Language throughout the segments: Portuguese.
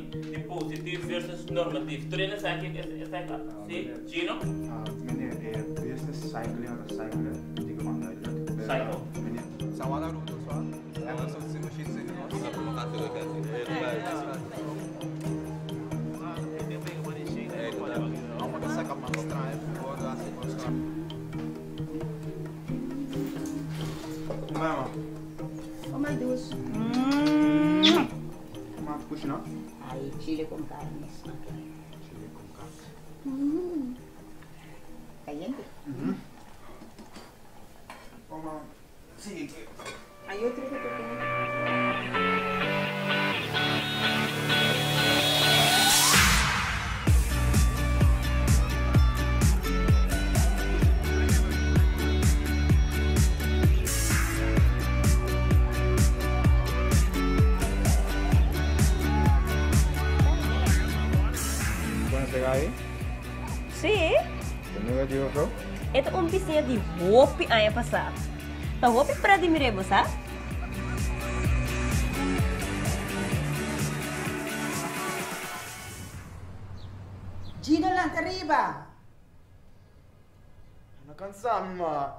De positief versus normatief. Trainen zeg ik, zie, Gino? Meneer, business cycling of cycling, die gewoon duidelijk. Cycle. Meneer. Sawala route zo. En dan zo zien we shit zien. Mama. Oh my Deus. Puxa não? Aí, chile com carne. Chile com carne. Caliente? Vamos. Sim. Aí outro que eu tô Aí? Sim. Você digo so? Ito umpisnya di Wopi aya pasar. Ta Wopi pernah dimiremo sa? Gino lang arriba. Nakansama.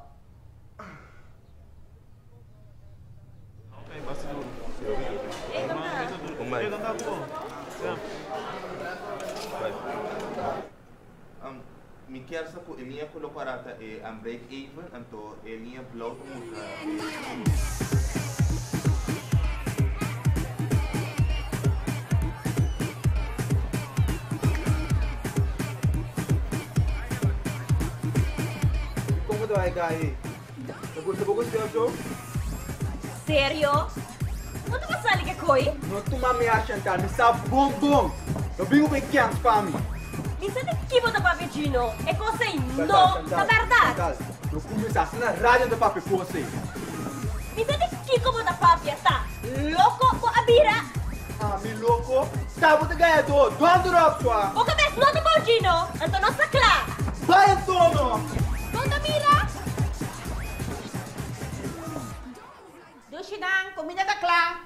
Mi kersa po ilia ko parata ang break even anto ilia blow ko Como do ay kai? Bagus dia so? Serio? Ano ba sali ka koi? No tu mami Chantal, mi sa bom. No bingo pe kyang spami. Bisa de kibo da papi Gino. E cosa no da verdade. No começasse na rádio da papi você. Bisa de kiko mo da papi tá? Louco ko abira. Ah, mi louco. Sabe de ganhar do drop sua. O que ves no do Gino? Anto nossa clá. Vai Antono. Donde mira? Dushinang, comida da clá.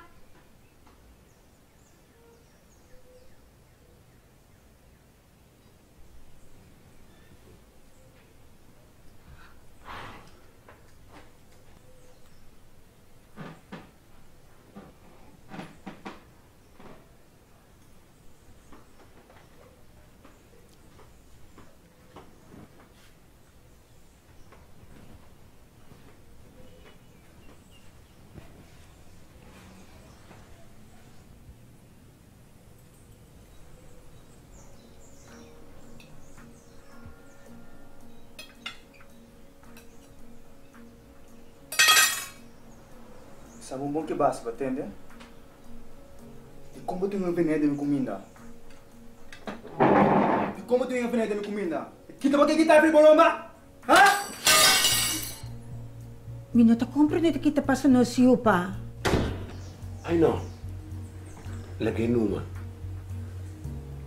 Sabe um bom que basta, entende? E como tu não vem de minha comida? E como tu não vem de minha comida? Kita ba kita free bolomba? Ha? Minuto, compra nito kita pa sa nosio pa. Ai não. Lagi numa.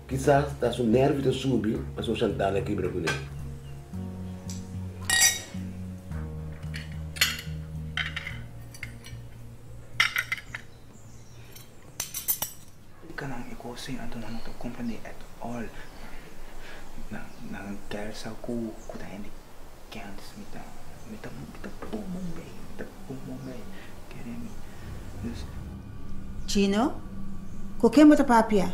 Quizás está su nervo de subir, mas o Chantal aqui para poder. Kanang ikusin ato na to company at all. Nang care sa ku tayo hindi can't mita bumubay kaya mi. Gino, kuke mo ta papia.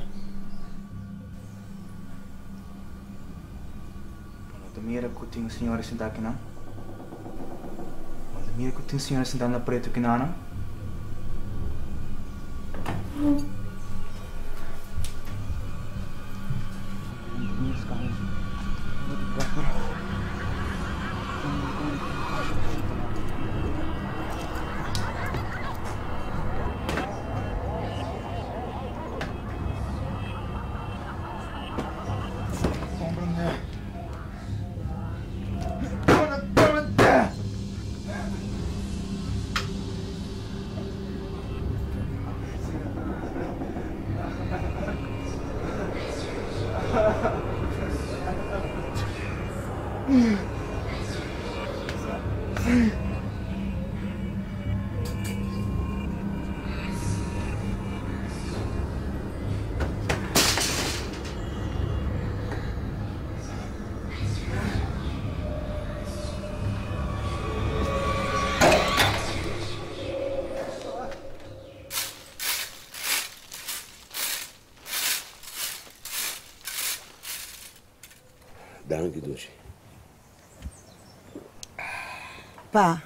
Mira que tem senhora sentada aqui não? Mira que tem senhora sentada na preto aqui não? Dank je, Doosje. Pa,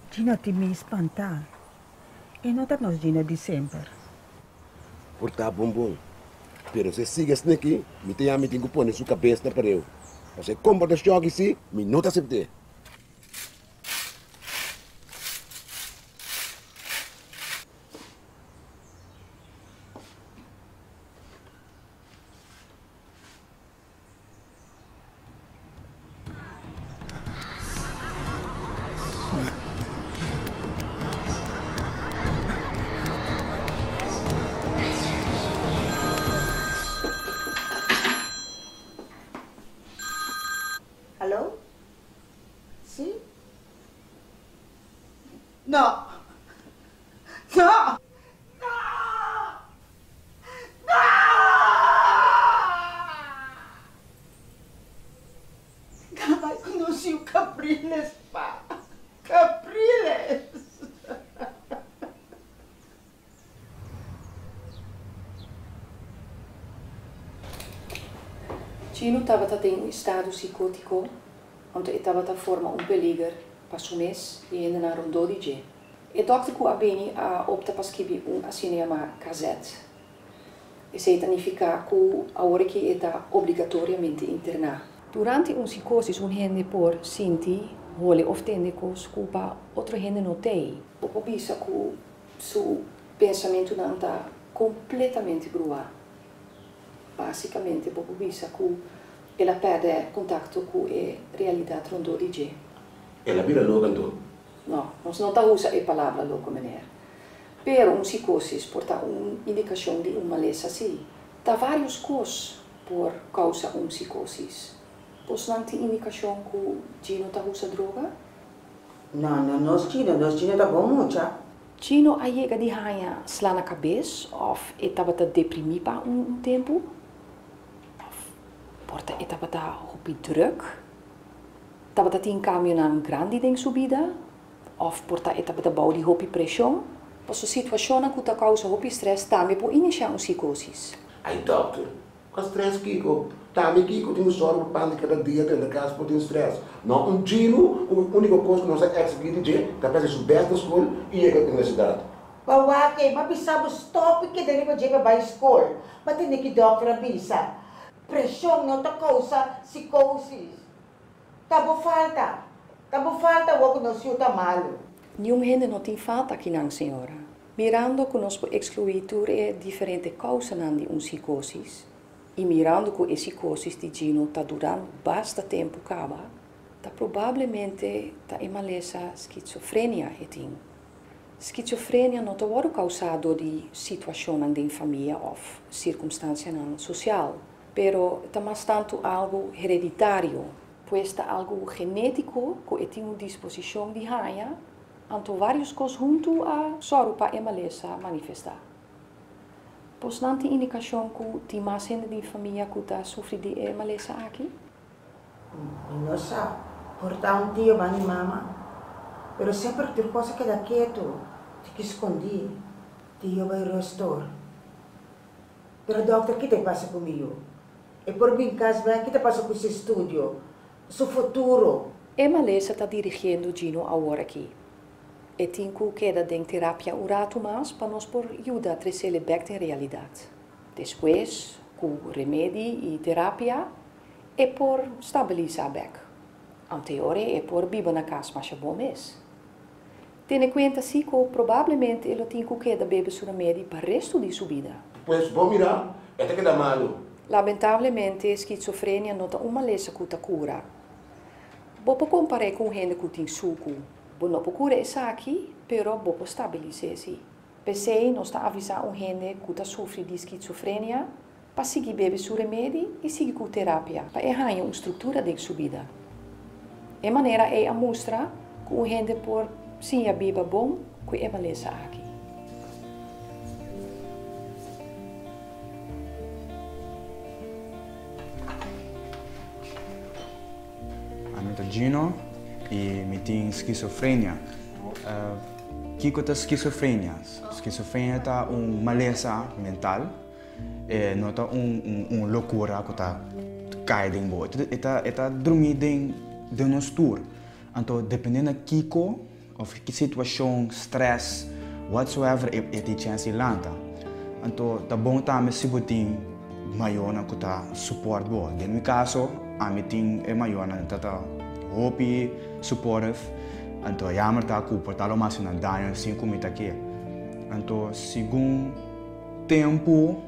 Gina ti me espantar. E não tá nos Gina December. Por tá bom. Pero se sigue assim aqui, me tem a me tenho que pôr na sua cabeça para eu. Você compra o choque assim, me não tá aceitar. Alô? Sim? Não! Não! Vai conhecer o Capriles, pá! Capriles! Gino estava em um estado psicótico, onde estava a formar perigo para o mês e ainda na rondou de G. E dokter que abeni a opta para escrever cinema cassette. E se significa que a hora que está obrigatoriamente internado. Durante psicose, gente por sinti, vole of tende que scupa, outra gente não tem. O bisa que seu pensamento não está completamente gruado. Basicamente, o bisa que ela perde contato com a realidade rondou de G. Ela vira louca, então? Não, nós não estamos usando a palavra louca, maneira. Pero psicose porta indicação de maleza assim. Há vários coisas por causa psicose. Pois não tem indicação que Gino está usando droga? Não, nós Gina tá bom muito. Gino a chega de ranha slá na cabeça, ou estava deprimido para tempo, ou estava hopi druk, estava em caminho na grande ding subida, ou estava bau de hopi pressão, pois a situação que está causa hopi stress também pode iniciar psicose. Ai, dokter, com stress Kiko, também Kiko tem zorg para cada dia de casa por stress. Não, Gino, a única coisa que nós exigimos é que ele subir da escola e ir à universidade. Bawake, mabisabo stop que dali ba jeba ba school. Mati ni ki doctor bisa. Pressão não tá causa psicosis. Tabo falta o que nós tá malo. Nenhum gente não tem falta aqui na senhora. Mirando que nós podemos excluir diferentes causas de psicose. E mirando que a psicose de Gino está durando bastante tempo, está provavelmente em maleza esquizofrenia. Schizofrenia não é causado de situação de família ou circunstância social, pero é mais tanto algo hereditário, pois é algo genético que tem uma disposição de raia, então várias coisas junto a sorupa e maleza manifestar. Pois não tem indicação que tem mais gente de família que está sofrendo de maleza aqui? Não sabe, portar dia vai mama, pero sempre tem coisa que dá quieto. Que escondi, eu vai restaurar. Pero doctor, o que te passa comigo? E por mim, caso, o que te passa com esse estúdio? Seu futuro? A maleza está dirigindo Gino agora aqui. E tem que queda de terapia um rato mais para nos por ajudar a trazer ele back na realidade. Depois, com remédio e terapia, é por estabilizar back. Anteriormente, é por viver na casa mais bom mês. Tendo em conta que provavelmente ele tem que queda beber seu remédio para o resto de sua vida. Pois, vou mirar, é que dá malo. Lamentavelmente, a esquizofrenia não é uma maleza que está cura. Vou comparar com gente que tem suco. Vou não cura isso aqui, pero vou estabilizar-se. Pensei, nós está avisando gente que está sofrendo de esquizofrenia, para seguir beber seu remédio e seguir com terapia, para errar uma estrutura de sua vida. De maneira é a mostra que o gente por sim a beba bom que é beleza aqui. Eu Gino e me tem esquizofrenia. Kiko tá esquizofrenia. Esquizofrenia tá maleza mental. Não tá loucura que tá cai dentro bo. Tá dormir dentro nos tour. Então dependendo da Kiko of que situação, stress, whatsoever é tem chance lanta. Então tá bom tá me se botin maior na que tá suporte bo. No meu caso, a me tem é maior na tá hopi supportive. Então jammer tá com portalo mais na danha assim como tá aqui. Então segundo tempo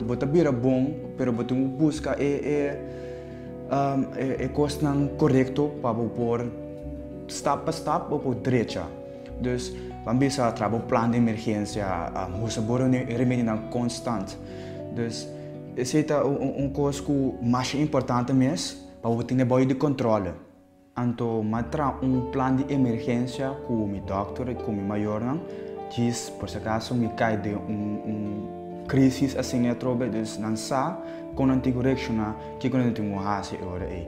bota bira bom, pero bota busca coisa correto para pôr step por step ou direita. Dus vamos a trabalhar plano de emergência, moça bora remédio constante. Dus esse é coisa que mais importante mesmo para ter boa de controle. Então, matra plano de emergência com o meu doutor e com o meu maior, diz por se acaso me cai de crise assim né trobe, dus não sa com antigo reaction que com antigo hase ora aí.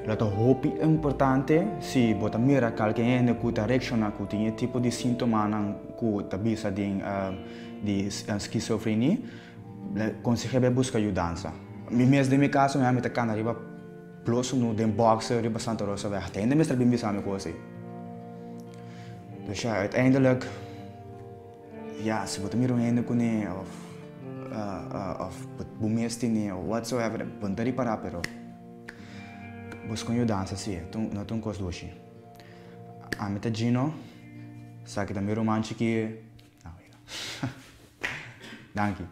Lato hope é importante se bota mira alguém que tá reaction que tem tipo de sintoma que tá bisa de esquizofrenia, consegue buscar ajuda. Mesmo de meu caso, eu me tacando arriba plus no den boxer arriba Santa Rosa weg. Uiteindelijk is er bij mij samen gekozen. Dus ja, uiteindelijk, ja, ze moeten meer omheen kunnen of bumestine of whatsoever, bondari para pero. Busco eu dança sim, não tem coisa doce. A meta Gino, sabe que também romântico que, não, danke.